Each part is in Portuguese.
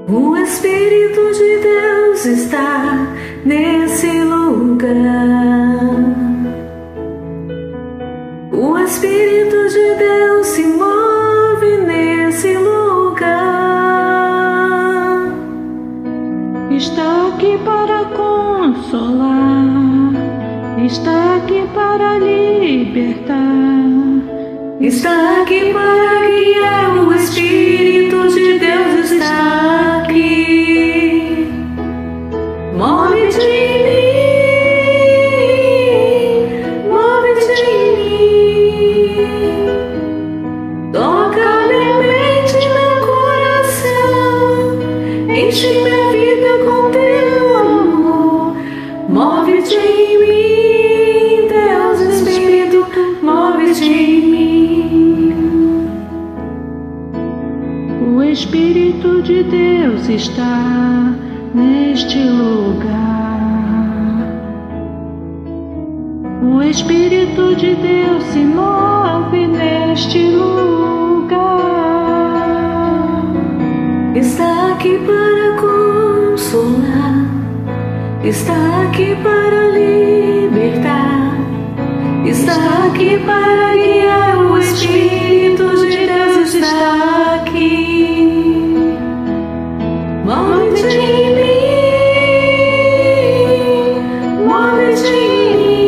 O Espírito de Deus está nesse lugar. O Espírito de Deus se move nesse lugar. Está aqui para consolar, está aqui para libertar, está aqui para guiar. O Espírito de Deus está aqui. Move-te em mim, move-te em mim. Toca minha mente, meu coração, enche minha vida com teu amor. Move-te em mim, Deus Espírito, move-te em mim. O Espírito de Deus está neste lugar. O Espírito de Deus se move neste lugar. Está aqui para consolar, está aqui para libertar, está aqui para guiar. O Espírito de Deus está aqui. Move-te em mim, move-te em mim.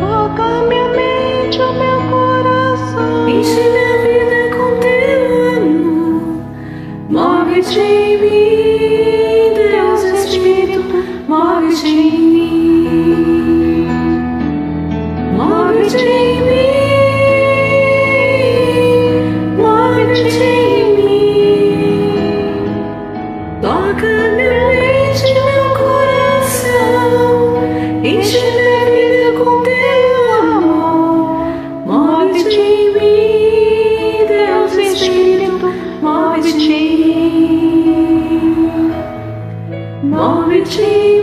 Toca minha mente, o meu coração, Enche minha vida com teu amor. Move-te em mim, Deus Espírito, move-te em mim. Move-te em mim, move-te em mim. Toca minha mente, meu coração, enche minha vida com teu amor. Move-te em mim, Deus Espírito, move-te em mim. Move-te em